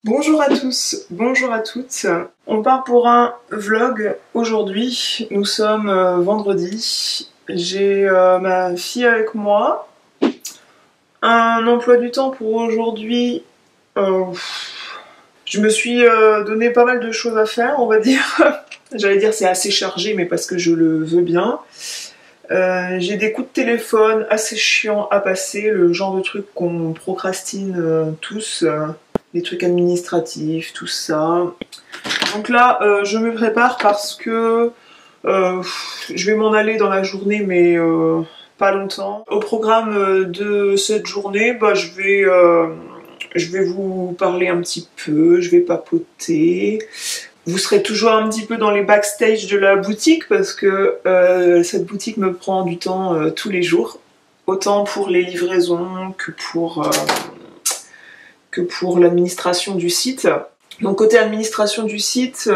Bonjour à tous, bonjour à toutes. On part pour un vlog aujourd'hui. Nous sommes vendredi. J'ai ma fille avec moi. Un emploi du temps pour aujourd'hui. Je me suis donné pas mal de choses à faire, on va dire. J'allais dire c'est assez chargé, mais parce que je le veux bien. J'ai des coups de téléphone assez chiants à passer, le genre de trucs qu'on procrastine tous. Les trucs administratifs, tout ça. Donc là, je me prépare parce que je vais m'en aller dans la journée, mais pas longtemps. Au programme de cette journée, je vais vous parler un petit peu, je vais papoter. Vous serez toujours un petit peu dans les backstage de la boutique parce que cette boutique me prend du temps tous les jours. Autant pour les livraisons que pour l'administration du site. Donc côté administration du site,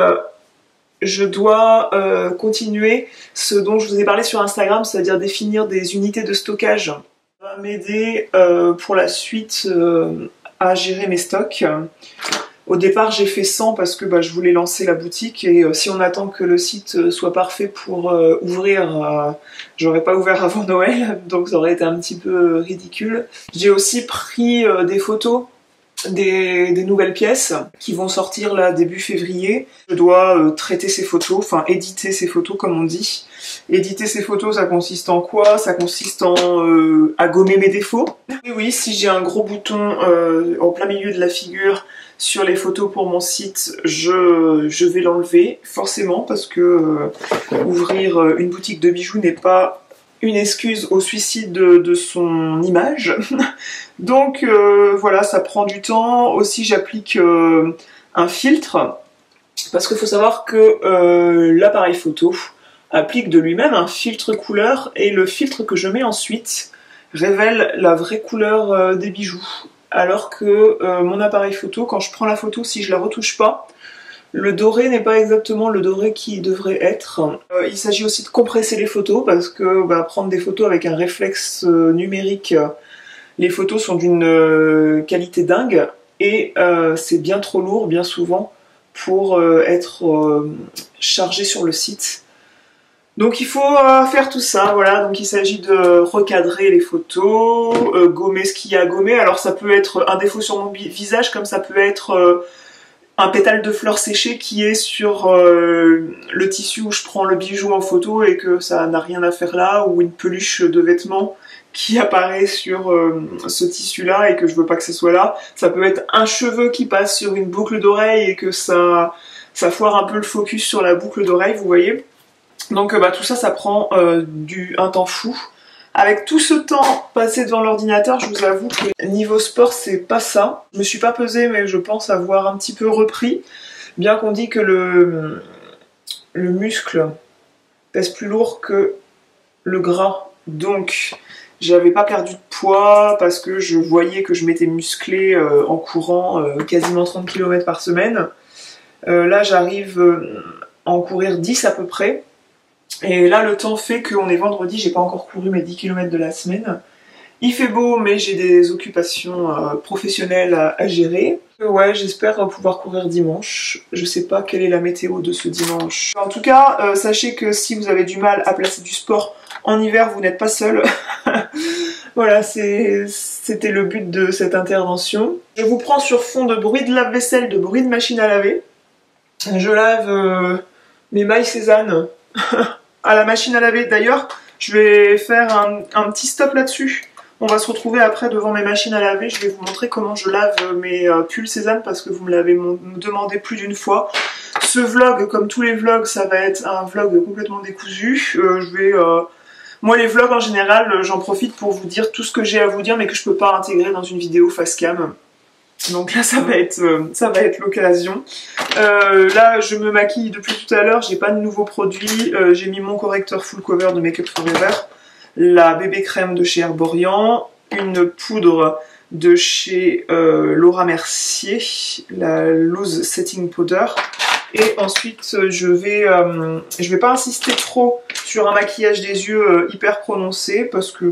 je dois continuer ce dont je vous ai parlé sur Instagram, c'est-à-dire définir des unités de stockage. Ça va m'aider pour la suite à gérer mes stocks. Au départ j'ai fait 100 parce que je voulais lancer la boutique et si on attend que le site soit parfait pour ouvrir, j'aurais pas ouvert avant Noël, donc ça aurait été un petit peu ridicule. J'ai aussi pris des photos des nouvelles pièces qui vont sortir là début février. Je dois traiter ces photos, enfin éditer ces photos comme on dit. Éditer ces photos, ça consiste en quoi? Ça consiste à gommer mes défauts. Et oui, si j'ai un gros bouton en plein milieu de la figure sur les photos pour mon site, je vais l'enlever forcément parce que ouvrir une boutique de bijoux n'est pas une excuse au suicide de son image. Donc voilà, ça prend du temps. Aussi j'applique un filtre parce qu'il faut savoir que l'appareil photo applique de lui-même un filtre couleur et le filtre que je mets ensuite révèle la vraie couleur des bijoux. Alors que mon appareil photo, quand je prends la photo, si je la retouche pas, le doré n'est pas exactement le doré qui devrait être. Il s'agit aussi de compresser les photos parce que prendre des photos avec un réflexe numérique, les photos sont d'une qualité dingue et c'est bien trop lourd bien souvent pour être chargé sur le site. Donc il faut faire tout ça, voilà. Donc il s'agit de recadrer les photos, gommer ce qu'il y a à gommer. Alors ça peut être un défaut sur mon visage comme ça peut être un pétale de fleurs séchées qui est sur le tissu où je prends le bijou en photo et que ça n'a rien à faire là, ou une peluche de vêtements qui apparaît sur ce tissu là et que je veux pas que ce soit là. Ça peut être un cheveu qui passe sur une boucle d'oreille et que ça foire un peu le focus sur la boucle d'oreille, vous voyez. Donc tout ça, ça prend un temps fou. Avec tout ce temps passé devant l'ordinateur, je vous avoue que niveau sport, c'est pas ça. Je me suis pas pesée, mais je pense avoir un petit peu repris. Bien qu'on dit que le muscle pèse plus lourd que le gras. Donc, j'avais pas perdu de poids parce que je voyais que je m'étais musclée en courant quasiment 30 km par semaine. Là, j'arrive à en courir 10 à peu près. Et là, le temps fait qu'on est vendredi, j'ai pas encore couru mes 10 km de la semaine. Il fait beau, mais j'ai des occupations professionnelles à gérer. Ouais, j'espère pouvoir courir dimanche. Je sais pas quelle est la météo de ce dimanche. En tout cas, sachez que si vous avez du mal à placer du sport en hiver, vous n'êtes pas seul. Voilà, c'était le but de cette intervention. Je vous prends sur fond de bruit de lave-vaisselle, de bruit de machine à laver. Je lave mes mailles Cézanne à la machine à laver. D'ailleurs, je vais faire un petit stop là-dessus. On va se retrouver après devant mes machines à laver. Je vais vous montrer comment je lave mes pulls Cézanne parce que vous me l'avez demandé plus d'une fois. Ce vlog, comme tous les vlogs, ça va être un vlog complètement décousu. Moi, les vlogs en général, j'en profite pour vous dire tout ce que j'ai à vous dire mais que je peux pas intégrer dans une vidéo face cam. Donc là, ça va être l'occasion. Là, je me maquille depuis tout à l'heure, j'ai pas de nouveaux produits. J'ai mis mon correcteur full cover de Make Up Forever, la bébé crème de chez Herborian, une poudre de chez Laura Mercier, la Loose Setting Powder. Et ensuite, je vais pas insister trop sur un maquillage des yeux hyper prononcé parce que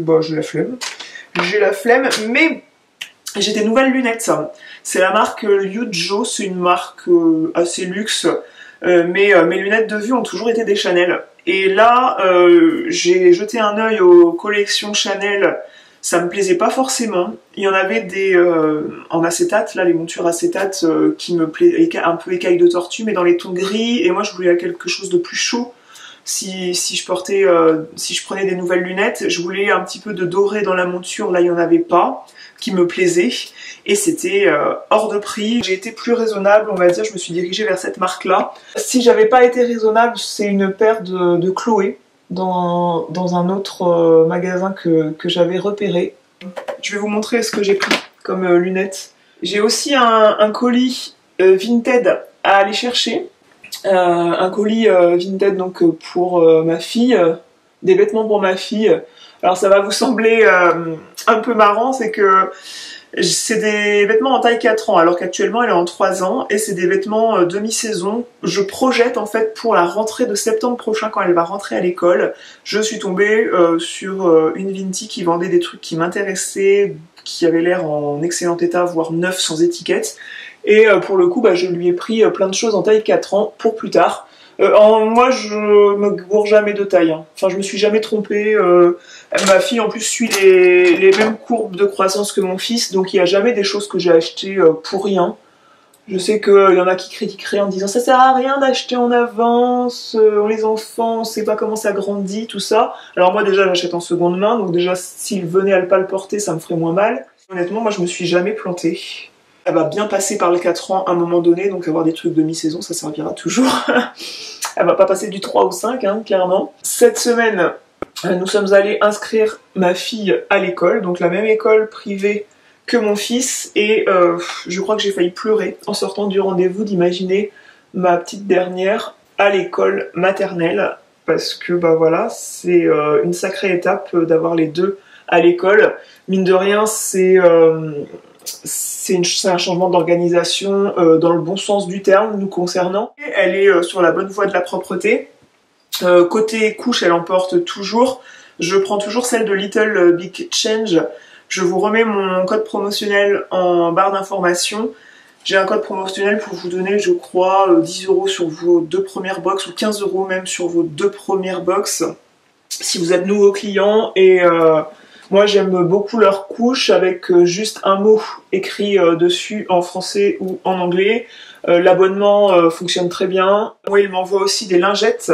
j'ai la flemme. Mais J'ai des nouvelles lunettes. C'est la marque Liujo, c'est une marque assez luxe. Mais mes lunettes de vue ont toujours été des Chanel. Et là, j'ai jeté un œil aux collections Chanel. Ça me plaisait pas forcément. Il y en avait des en acétate, là, les montures acétate qui me plaisaient un peu écailles de tortue, mais dans les tons gris. Et moi, je voulais quelque chose de plus chaud. Si je prenais des nouvelles lunettes, je voulais un petit peu de doré dans la monture. Là, il y en avait pas, qui me plaisait. Et c'était hors de prix. J'ai été plus raisonnable, on va dire, je me suis dirigée vers cette marque-là. Si j'avais pas été raisonnable, c'est une paire de Chloé dans un autre magasin que j'avais repéré. Je vais vous montrer ce que j'ai pris comme lunettes. J'ai aussi un colis Vinted à aller chercher. Un colis Vinted donc pour ma fille, des vêtements pour ma fille. Alors ça va vous sembler un peu marrant, c'est que c'est des vêtements en taille 4 ans, alors qu'actuellement elle est en 3 ans, et c'est des vêtements demi-saison. Je projette en fait pour la rentrée de septembre prochain, quand elle va rentrer à l'école. Je suis tombée sur une Vinti qui vendait des trucs qui m'intéressaient, qui avaient l'air en excellent état, voire neuf, sans étiquette. Et pour le coup, bah, je lui ai pris plein de choses en taille 4 ans pour plus tard. Moi, je me gourre jamais de taille. Hein. Enfin, je me suis jamais trompée. Ma fille, en plus, suit les mêmes courbes de croissance que mon fils, donc il n'y a jamais des choses que j'ai achetées pour rien. Je sais qu'il y en a qui critiqueraient en disant ça sert à rien d'acheter en avance, les enfants, on sait pas comment ça grandit, tout ça. Alors moi, déjà, j'achète en seconde main, donc déjà, s'il venait à ne pas le porter, ça me ferait moins mal. Honnêtement, moi, je me suis jamais plantée. Elle va bien passer par le 4 ans à un moment donné, donc avoir des trucs de mi-saison, ça servira toujours. Elle va pas passer du 3 au 5, hein, clairement. Cette semaine, nous sommes allés inscrire ma fille à l'école, donc la même école privée que mon fils, et je crois que j'ai failli pleurer en sortant du rendez-vous d'imaginer ma petite dernière à l'école maternelle, parce que bah voilà, c'est une sacrée étape d'avoir les deux à l'école. Mine de rien, c'est un changement d'organisation dans le bon sens du terme, nous concernant. Elle est sur la bonne voie de la propreté. Côté couche, elle en porte toujours. Je prends toujours celle de Little Big Change. Je vous remets mon code promotionnel en barre d'information. J'ai un code promotionnel pour vous donner, je crois, 10 € sur vos 2 premières box, ou 15 € même sur vos 2 premières box, si vous êtes nouveau client. Et moi, j'aime beaucoup leur couche avec juste un mot écrit dessus en français ou en anglais. L'abonnement fonctionne très bien. Moi, il m'envoie aussi des lingettes.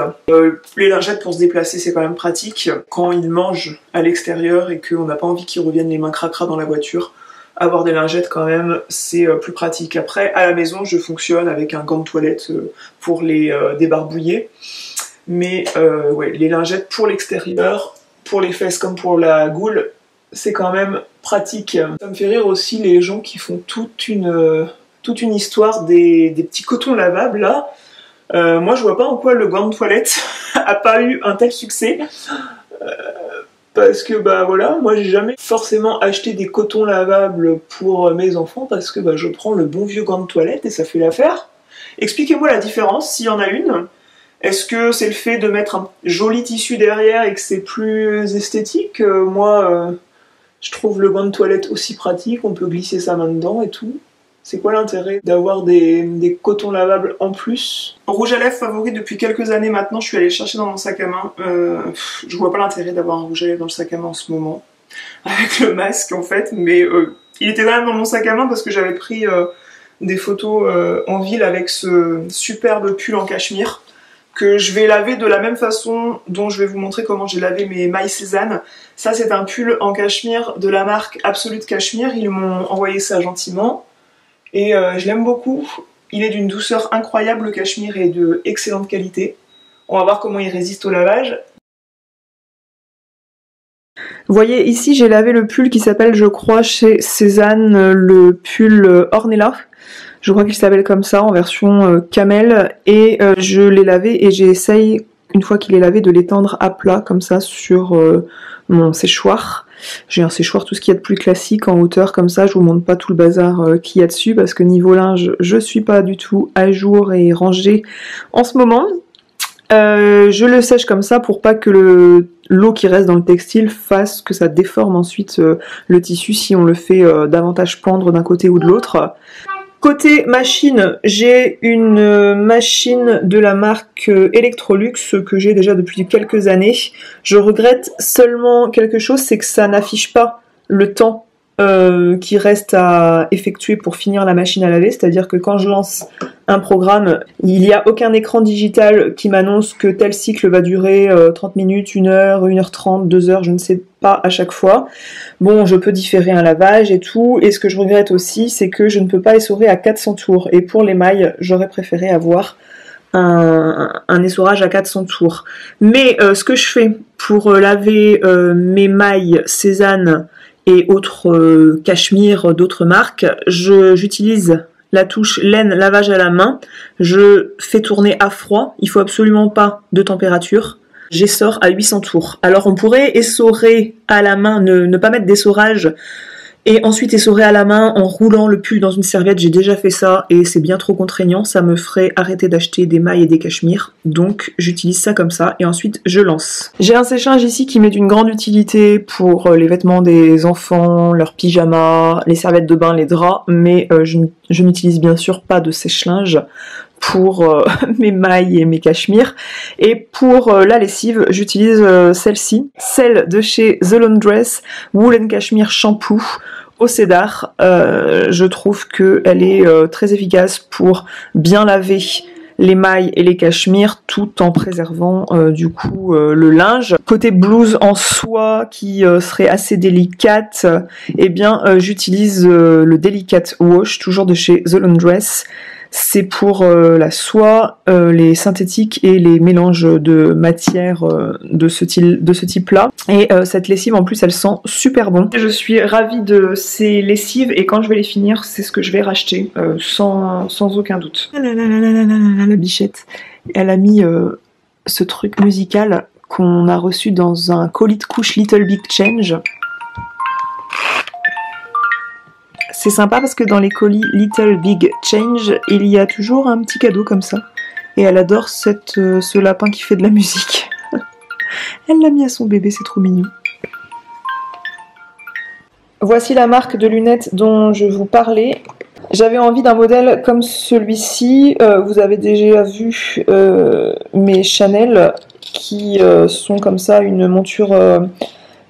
Les lingettes pour se déplacer, c'est quand même pratique. Quand ils mangent à l'extérieur et qu'on n'a pas envie qu'ils reviennent les mains cracra dans la voiture, avoir des lingettes quand même, c'est plus pratique. Après, à la maison, je fonctionne avec un gant de toilette pour les débarbouiller. Mais ouais, les lingettes pour l'extérieur, pour les fesses comme pour la goule, c'est quand même pratique. Ça me fait rire aussi les gens qui font toute une histoire des petits cotons lavables là. Moi je vois pas en quoi le gant de toilette a pas eu un tel succès. Parce que bah voilà, moi j'ai jamais forcément acheté des cotons lavables pour mes enfants parce que bah, je prends le bon vieux gant de toilette et ça fait l'affaire. Expliquez-moi la différence, s'il y en a une. Est-ce que c'est le fait de mettre un joli tissu derrière et que c'est plus esthétique? Moi, je trouve le gant de toilette aussi pratique, on peut glisser sa main dedans et tout. C'est quoi l'intérêt d'avoir des cotons lavables en plus? Rouge à lèvres favori depuis quelques années maintenant, je suis allée le chercher dans mon sac à main. Je vois pas l'intérêt d'avoir un rouge à lèvres dans le sac à main en ce moment, avec le masque en fait, mais il était quand même dans mon sac à main parce que j'avais pris des photos en ville avec ce superbe pull en cachemire, que je vais laver de la même façon dont je vais vous montrer comment j'ai lavé mes mailles Cézanne. Ça c'est un pull en cachemire de la marque Absolute Cachemire, ils m'ont envoyé ça gentiment. Et je l'aime beaucoup, il est d'une douceur incroyable, le cachemire est de excellente qualité. On va voir comment il résiste au lavage. Vous voyez ici j'ai lavé le pull qui s'appelle je crois chez Cézanne le pull Ornella. Je crois qu'il s'appelle comme ça en version camel et je l'ai lavé et j'essaye une fois qu'il est lavé de l'étendre à plat comme ça sur mon séchoir. J'ai un séchoir tout ce qu'il y a de plus classique en hauteur comme ça, je vous montre pas tout le bazar qu'il y a dessus parce que niveau linge je suis pas du tout à jour et rangée en ce moment. Je le sèche comme ça pour pas que l'eau qui reste dans le textile fasse que ça déforme ensuite le tissu si on le fait davantage pendre d'un côté ou de l'autre. Côté machine, j'ai une machine de la marque Electrolux que j'ai déjà depuis quelques années. Je regrette seulement quelque chose, c'est que ça n'affiche pas le temps qui reste à effectuer pour finir la machine à laver, c'est-à-dire que quand je lance un programme, il n'y a aucun écran digital qui m'annonce que tel cycle va durer 30 minutes, 1 heure, 1h30, 2 heures, je ne sais pas à chaque fois. Bon, je peux différer un lavage et tout, et ce que je regrette aussi, c'est que je ne peux pas essorer à 400 tours, et pour les mailles, j'aurais préféré avoir un essorage à 400 tours. Mais ce que je fais pour laver mes mailles Cézanne et autres cachemires d'autres marques, j'utilise la touche laine lavage à la main, je fais tourner à froid, il faut absolument pas de température, j'essore à 800 tours. Alors on pourrait essorer à la main, ne pas mettre d'essorage, et ensuite essorer à la main en roulant le pull dans une serviette, j'ai déjà fait ça et c'est bien trop contraignant, ça me ferait arrêter d'acheter des mailles et des cachemires, donc j'utilise ça comme ça et ensuite je lance. J'ai un sèche-linge ici qui m'est d'une grande utilité pour les vêtements des enfants, leurs pyjamas, les serviettes de bain, les draps, mais je n'utilise bien sûr pas de sèche-linge pour mes mailles et mes cachemires. Et pour la lessive, j'utilise celle-ci, celle de chez The Laundress, Wool & Cashmere Shampoo au cédar. Je trouve qu'elle est très efficace pour bien laver les mailles et les cachemires tout en préservant du coup le linge. Côté blouse en soie qui serait assez délicate, eh bien j'utilise le Delicate Wash, toujours de chez The Laundress. C'est pour la soie, les synthétiques et les mélanges de matières de ce type-là. Et cette lessive, en plus, elle sent super bon. Je suis ravie de ces lessives et quand je vais les finir, c'est ce que je vais racheter, sans aucun doute. La bichette, elle a mis ce truc musical qu'on a reçu dans un colis de couche Little Big Change. C'est sympa parce que dans les colis Little Big Change, il y a toujours un petit cadeau comme ça. Et elle adore ce lapin qui fait de la musique. Elle l'a mis à son bébé, c'est trop mignon. Voici la marque de lunettes dont je vous parlais. J'avais envie d'un modèle comme celui-ci. Vous avez déjà vu mes Chanel qui sont comme ça, une monture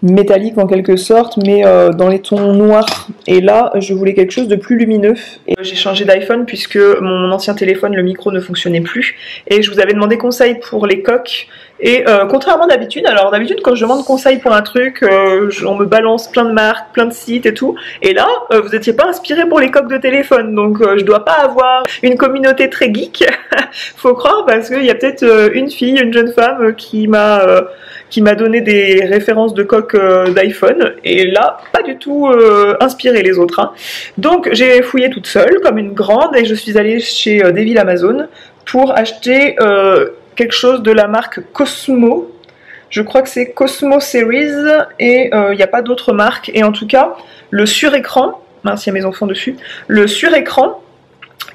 métallique en quelque sorte, mais dans les tons noirs. Et là, je voulais quelque chose de plus lumineux. Et j'ai changé d'iPhone puisque mon ancien téléphone, le micro ne fonctionnait plus. Et je vous avais demandé conseil pour les coques. Et contrairement d'habitude, alors d'habitude quand je demande conseil pour un truc, on me balance plein de marques, plein de sites et tout. Et là, vous n'étiez pas inspiré pour les coques de téléphone. Donc je dois pas avoir une communauté très geek. Faut croire parce qu'il y a peut-être une fille, une jeune femme qui m'a donné des références de coques d'iPhone, et là, pas du tout inspiré les autres. Hein. Donc j'ai fouillé toute seule, comme une grande, et je suis allée chez Devil Amazon pour acheter quelque chose de la marque Cosmo. Je crois que c'est Cosmo Series, et il n'y a pas d'autre marque. Et en tout cas, le surécran, mince, il y a mes enfants dessus, le surécran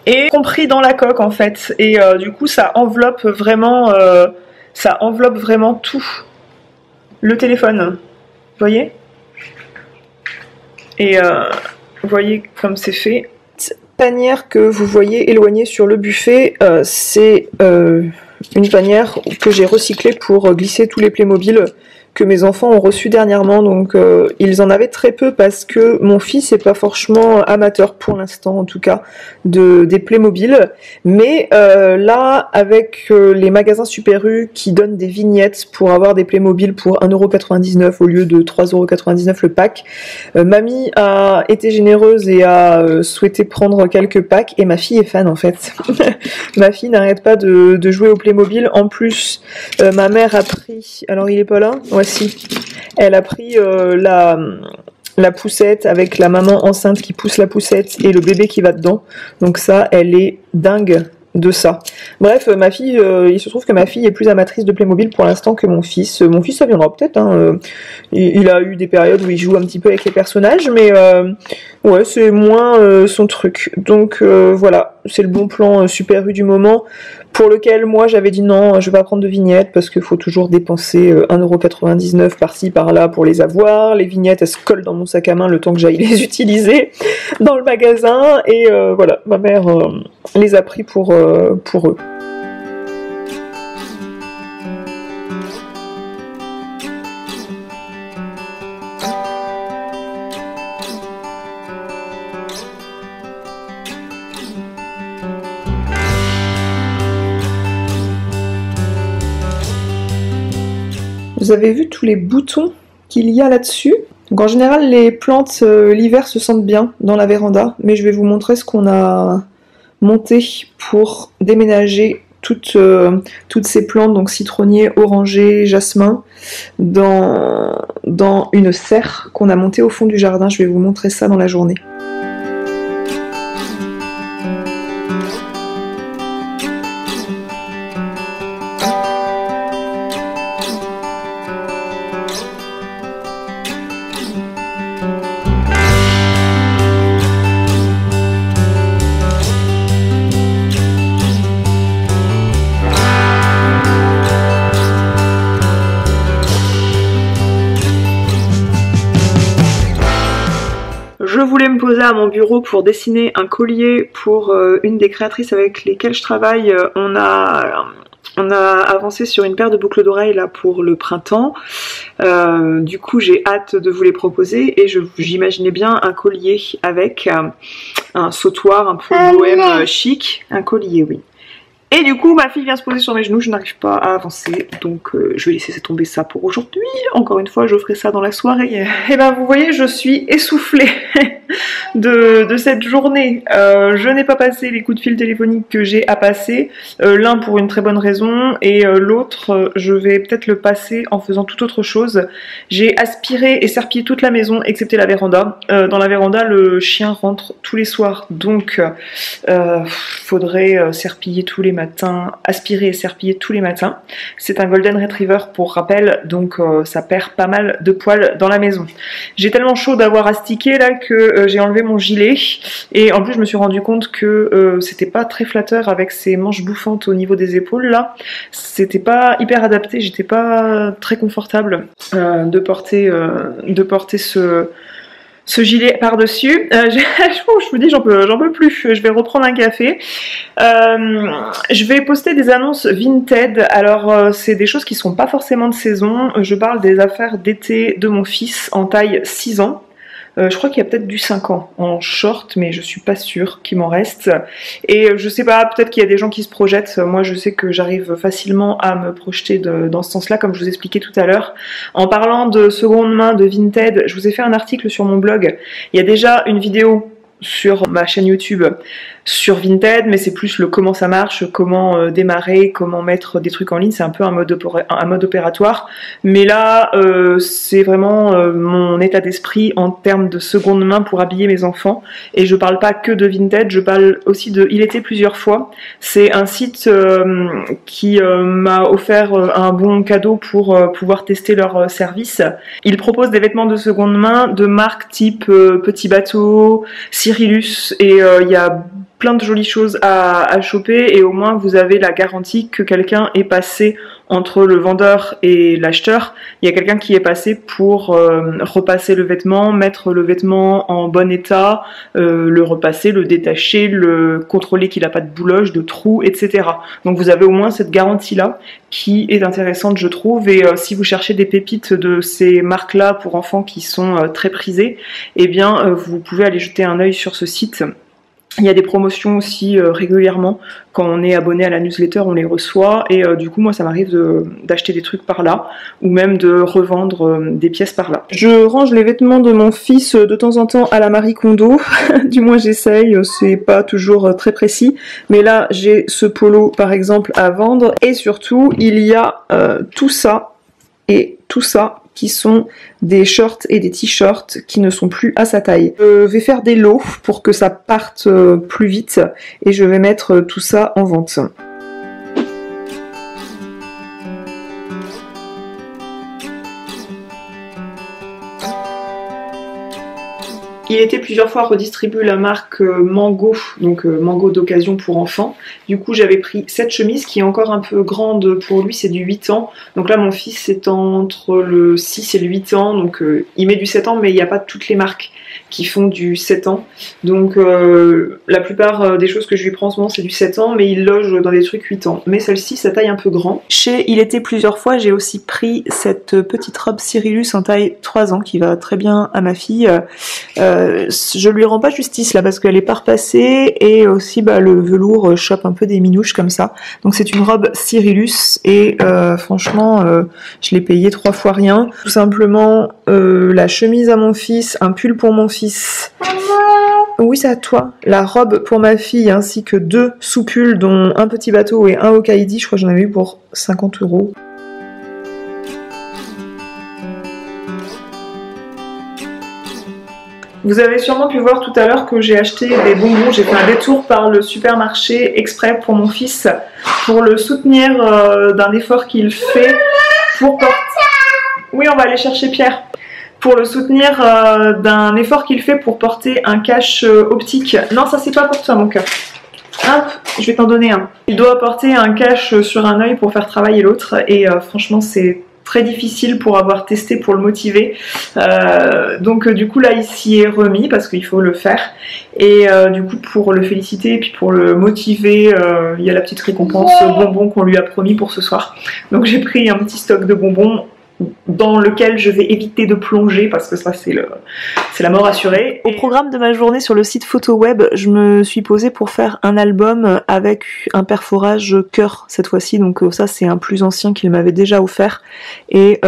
est compris dans la coque en fait, et du coup ça enveloppe vraiment tout. Le téléphone, vous voyez? Et vous voyez comme c'est fait. Cette panière que vous voyez éloignée sur le buffet, c'est une panière que j'ai recyclée pour glisser tous les Playmobil que mes enfants ont reçus dernièrement, donc ils en avaient très peu parce que mon fils n'est pas franchement amateur pour l'instant en tout cas des Playmobil, mais là avec les magasins Super U qui donnent des vignettes pour avoir des Playmobil pour 1,99€ au lieu de 3,99€ le pack, mamie a été généreuse et a souhaité prendre quelques packs et ma fille est fan en fait. Ma fille n'arrête pas de jouer au Playmobil, en plus ma mère a pris, alors il est pas là, ouais si, elle a pris la poussette avec la maman enceinte qui pousse la poussette et le bébé qui va dedans, donc ça elle est dingue de ça. Bref, ma fille, il se trouve que ma fille est plus amatrice de Playmobil pour l'instant que mon fils. Mon fils ça viendra peut-être, hein. Il a eu des périodes où il joue un petit peu avec les personnages, mais ouais c'est moins son truc. Donc voilà, c'est le bon plan Super U du moment, pour lequel moi j'avais dit non, je vais pas prendre de vignettes parce qu'il faut toujours dépenser 1,99€ par-ci par-là pour les avoir. Les vignettes elles se collent dans mon sac à main le temps que j'aille les utiliser dans le magasin, et voilà, ma mère les a pris pour eux. Vous avez vu tous les boutons qu'il y a là-dessus? Donc en général, les plantes l'hiver se sentent bien dans la véranda, mais je vais vous montrer ce qu'on a monté pour déménager toutes ces plantes, donc citronnier, oranger, jasmin, dans une serre qu'on a montée au fond du jardin. Je vais vous montrer ça dans la journée. Je voulais me poser à mon bureau pour dessiner un collier pour une des créatrices avec lesquelles je travaille. On a avancé sur une paire de boucles d'oreilles là pour le printemps. Du coup j'ai hâte de vous les proposer, et j'imaginais bien un collier avec un sautoir un peu bohème chic. Un collier, oui. Et du coup, ma fille vient se poser sur mes genoux, je n'arrive pas à avancer, donc je vais laisser tomber ça pour aujourd'hui. Encore une fois, je ferai ça dans la soirée. Et ben, vous voyez, je suis essoufflée de cette journée. Je n'ai pas passé les coups de fil téléphoniques que j'ai à passer, l'un pour une très bonne raison, et l'autre, je vais peut-être le passer en faisant toute autre chose. J'ai aspiré et serpillé toute la maison, excepté la véranda. Dans la véranda, le chien rentre tous les soirs, donc faudrait serpiller tous les matins, aspirer et serpiller tous les matins. C'est un Golden Retriever pour rappel, donc ça perd pas mal de poils dans la maison. J'ai tellement chaud d'avoir astiqué là que j'ai enlevé mon gilet, et en plus je me suis rendu compte que c'était pas très flatteur avec ces manches bouffantes au niveau des épaules là. C'était pas hyper adapté, j'étais pas très confortable de porter ce gilet par-dessus. Je me dis j'en peux plus, je vais reprendre un café. Je vais poster des annonces Vinted. Alors c'est des choses qui sont pas forcément de saison. Je parle des affaires d'été de mon fils en taille 6 ans. Je crois qu'il y a peut-être du 5 ans en short, mais je suis pas sûre qu'il m'en reste. Et je sais pas, peut-être qu'il y a des gens qui se projettent. Moi, je sais que j'arrive facilement à me projeter dans ce sens-là, comme je vous expliquais tout à l'heure. En parlant de seconde main, de Vinted, je vous ai fait un article sur mon blog. Il y a déjà une vidéo sur ma chaîne YouTube sur Vinted, mais c'est plus le comment ça marche, comment démarrer, comment mettre des trucs en ligne. C'est un peu un mode opératoire, mais là c'est vraiment mon état d'esprit en termes de seconde main pour habiller mes enfants. Et je parle pas que de Vinted, je parle aussi de Il était plusieurs fois. C'est un site qui m'a offert un bon cadeau pour pouvoir tester leur service. Ils proposent des vêtements de seconde main de marques type Petit Bateau, Cyrillus, et il y a plein de jolies choses à choper, et au moins vous avez la garantie que quelqu'un est passé entre le vendeur et l'acheteur. Il y a quelqu'un qui est passé pour repasser le vêtement, mettre le vêtement en bon état, le repasser, le détacher, le contrôler qu'il n'a pas de bouloche, de trous, etc. Donc vous avez au moins cette garantie-là qui est intéressante, je trouve. Et si vous cherchez des pépites de ces marques-là pour enfants qui sont très prisées, eh bien vous pouvez aller jeter un œil sur ce site. Il y a des promotions aussi régulièrement. Quand on est abonné à la newsletter, on les reçoit, et du coup moi ça m'arrive d'acheter des trucs par là, ou même de revendre des pièces par là. Je range les vêtements de mon fils de temps en temps à la Marie Kondo, du moins j'essaye, c'est pas toujours très précis, mais là j'ai ce polo par exemple à vendre, et surtout il y a tout ça et tout ça qui sont des shorts et des t-shirts qui ne sont plus à sa taille. Je vais faire des lots pour que ça parte plus vite, et je vais mettre tout ça en vente. Il était plusieurs fois redistribué la marque Mango, donc Mango d'occasion pour enfants. Du coup, j'avais pris cette chemise qui est encore un peu grande pour lui, c'est du 8 ans. Donc là, mon fils est entre le 6 et le 8 ans, donc il met du 7 ans, mais il n'y a pas toutes les marques qui font du 7 ans. Donc la plupart des choses que je lui prends en ce moment, c'est du 7 ans, mais il loge dans des trucs 8 ans. Mais celle-ci, sa taille un peu grand. Chez Il était plusieurs fois, j'ai aussi pris cette petite robe Cyrillus en taille 3 ans qui va très bien à ma fille. Je lui rends pas justice là parce qu'elle est pas repassée et aussi le velours chope un peu des minouches comme ça. Donc c'est une robe Cyrillus et franchement je l'ai payée 3 fois rien. Tout simplement la chemise à mon fils, un pull pour mon fils. Oui, c'est à toi. La robe pour ma fille ainsi que 2 sous-pulls dont un petit bateau et un Hokkaido. Je crois que j'en avais eu pour 50 €. Vous avez sûrement pu voir tout à l'heure que j'ai acheté des bonbons. J'ai fait un détour par le supermarché exprès pour mon fils, pour le soutenir d'un effort qu'il fait pour porter... Oui, on va aller chercher Pierre. Pour le soutenir d'un effort qu'il fait pour porter un cache optique. Non, ça c'est pas pour toi mon cœur. Hop, je vais t'en donner un. Il doit porter un cache sur un œil pour faire travailler l'autre et franchement c'est très difficile pour avoir testé pour le motiver. Donc du coup là il s'y est remis parce qu'il faut le faire. Et du coup pour le féliciter et puis pour le motiver, il y a la petite récompense bonbons qu'on lui a promis pour ce soir. Donc j'ai pris un petit stock de bonbons dans lequel je vais éviter de plonger parce que ça c'est la mort assurée. Au programme de ma journée sur le site PhotoWeb, je me suis posée pour faire un album avec un perforage cœur cette fois-ci, donc ça c'est un plus ancien qu'il m'avait déjà offert et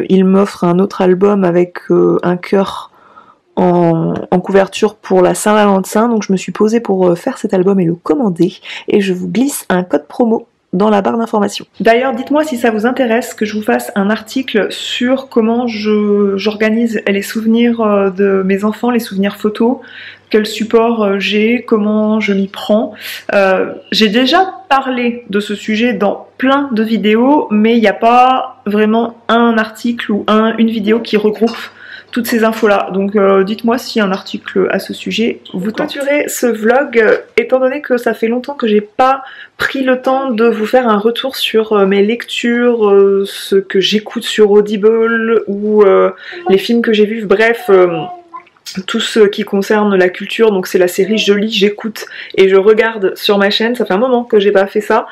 il m'offre un autre album avec un cœur en couverture pour la Saint-Valentin, donc je me suis posée pour faire cet album et le commander et je vous glisse un code promo dans la barre d'informations. D'ailleurs, dites-moi si ça vous intéresse que je vous fasse un article sur comment j'organise les souvenirs de mes enfants, les souvenirs photos, quel support j'ai, comment je m'y prends. J'ai déjà parlé de ce sujet dans plein de vidéos, mais il n'y a pas vraiment un article ou une vidéo qui regroupe toutes ces infos-là. Donc dites-moi si un article à ce sujet vous tente. Pour clôturer ce vlog, étant donné que ça fait longtemps que j'ai pas pris le temps de vous faire un retour sur mes lectures, ce que j'écoute sur Audible ou les films que j'ai vus, bref... tout ce qui concerne la culture, donc c'est la série Je lis, j'écoute et je regarde sur ma chaîne, ça fait un moment que j'ai pas fait ça.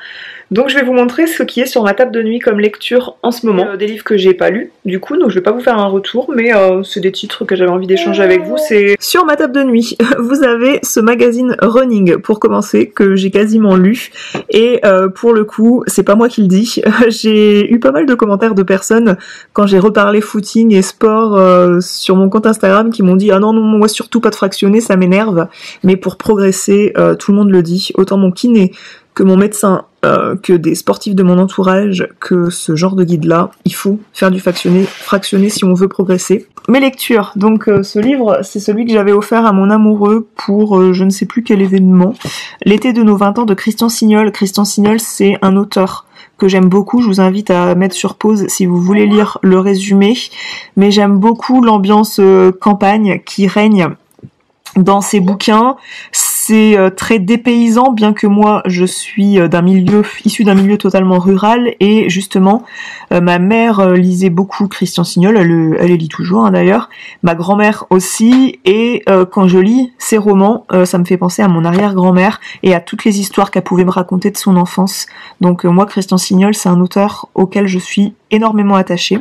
Donc je vais vous montrer ce qui est sur ma table de nuit comme lecture en ce moment. Des livres que j'ai pas lus du coup, donc je vais pas vous faire un retour, mais c'est des titres que j'avais envie d'échanger avec vous. C'est sur ma table de nuit, vous avez ce magazine Running pour commencer, que j'ai quasiment lu, et pour le coup, c'est pas moi qui le dis, j'ai eu pas mal de commentaires de personnes quand j'ai reparlé footing et sport sur mon compte Instagram qui m'ont dit « Ah non, non, moi surtout pas de fractionner, ça m'énerve », mais pour progresser, tout le monde le dit, autant mon kiné que mon médecin, que des sportifs de mon entourage, que ce genre de guide-là, il faut faire du fractionner si on veut progresser. Mes lectures, donc ce livre, c'est celui que j'avais offert à mon amoureux pour je ne sais plus quel événement. L'été de nos 20 ans de Christian Signol. Christian Signol, c'est un auteur que j'aime beaucoup, je vous invite à mettre sur pause si vous voulez lire le résumé, mais j'aime beaucoup l'ambiance campagne qui règne dans ces bouquins. C'est très dépaysant, bien que moi je suis issu d'un milieu totalement rural, et justement ma mère lisait beaucoup Christian Signol, elle les lit toujours d'ailleurs, ma grand-mère aussi, et quand je lis ces romans, ça me fait penser à mon arrière-grand-mère et à toutes les histoires qu'elle pouvait me raconter de son enfance. Donc moi Christian Signol, c'est un auteur auquel je suis énormément attachée.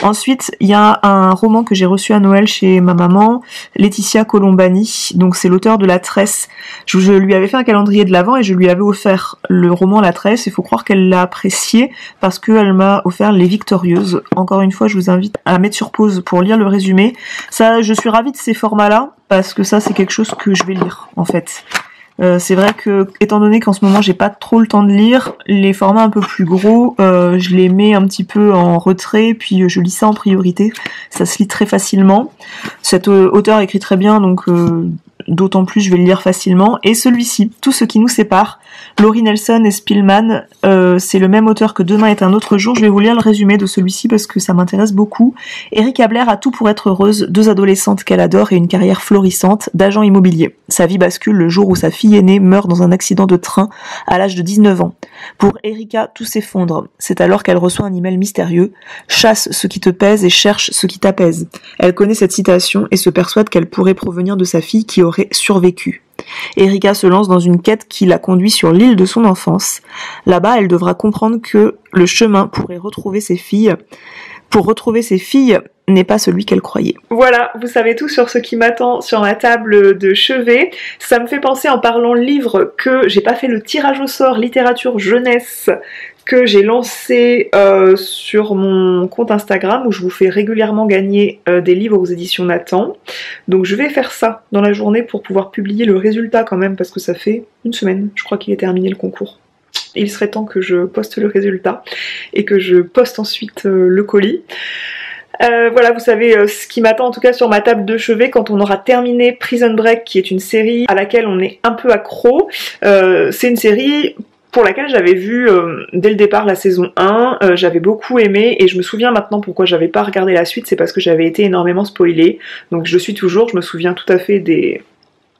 Ensuite, il y a un roman que j'ai reçu à Noël chez ma maman, Laetitia Colombani, donc c'est l'auteur de La Tresse. Je lui avais fait un calendrier de l'Avent et je lui avais offert le roman La Tresse. Il faut croire qu'elle l'a apprécié parce qu'elle m'a offert Les Victorieuses. Encore une fois, je vous invite à mettre sur pause pour lire le résumé. Ça, je suis ravie de ces formats-là parce que ça, c'est quelque chose que je vais lire en fait. C'est vrai que, étant donné qu'en ce moment j'ai pas trop le temps de lire, les formats un peu plus gros, je les mets un petit peu en retrait, puis je lis ça en priorité. Ça se lit très facilement. Cet auteur écrit très bien, donc d'autant plus je vais le lire facilement. Et celui-ci, Tout ce qui nous sépare, Laurie Nelson et Spillman, c'est le même auteur que Demain est un autre jour. Je vais vous lire le résumé de celui-ci parce que ça m'intéresse beaucoup. Erika Blair a tout pour être heureuse, 2 adolescentes qu'elle adore et une carrière florissante d'agent immobilier. Sa vie bascule le jour où sa fille aînée meurt dans un accident de train à l'âge de 19 ans. Pour Erika, tout s'effondre. C'est alors qu'elle reçoit un email mystérieux. Chasse ce qui te pèse et cherche ce qui t'apaise. Elle connaît cette citation et se persuade qu'elle pourrait provenir de sa fille qui aurait survécu. Erika se lance dans une quête qui la conduit sur l'île de son enfance. Là-bas, elle devra comprendre que le chemin pour retrouver ses filles n'est pas celui qu'elle croyait. Voilà, vous savez tout sur ce qui m'attend sur ma table de chevet. Ça me fait penser en parlant livre que j'ai pas fait le tirage au sort littérature jeunesse que j'ai lancé sur mon compte Instagram où je vous fais régulièrement gagner des livres aux éditions Nathan. Donc je vais faire ça dans la journée pour pouvoir publier le résultat quand même parce que ça fait une semaine, je crois qu'il est terminé le concours. Il serait temps que je poste le résultat et que je poste ensuite le colis. Voilà, vous savez ce qui m'attend en tout cas sur ma table de chevet quand on aura terminé Prison Break, qui est une série à laquelle on est un peu accro. C'est une série pour laquelle j'avais vu dès le départ la saison 1, j'avais beaucoup aimé et je me souviens maintenant pourquoi j'avais pas regardé la suite, c'est parce que j'avais été énormément spoilée. Donc je me souviens tout à fait des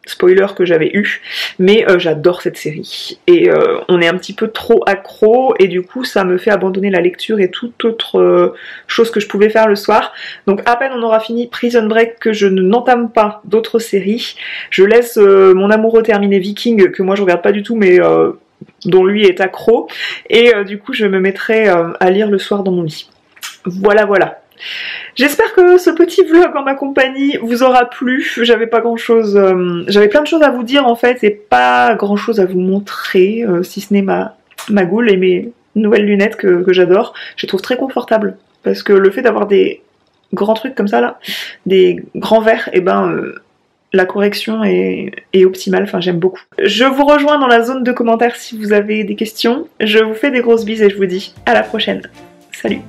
spoilers que j'avais eu, mais j'adore cette série et on est un petit peu trop accro et du coup ça me fait abandonner la lecture et toute autre chose que je pouvais faire le soir. Donc à peine on aura fini Prison Break que je n'entame pas d'autres séries, je laisse mon amoureux terminer Viking, que moi je regarde pas du tout mais dont lui est accro, et du coup je me mettrai à lire le soir dans mon lit. Voilà. J'espère que ce petit vlog en ma compagnie vous aura plu. J'avais pas grand chose, j'avais plein de choses à vous dire en fait et pas grand chose à vous montrer, si ce n'est ma goule et mes nouvelles lunettes que j'adore. Je les trouve très confortables parce que le fait d'avoir des grands trucs comme ça là, des grands verres, et la correction est optimale, enfin j'aime beaucoup. Je vous rejoins dans la zone de commentaires si vous avez des questions. Je vous fais des grosses bises et je vous dis à la prochaine. Salut!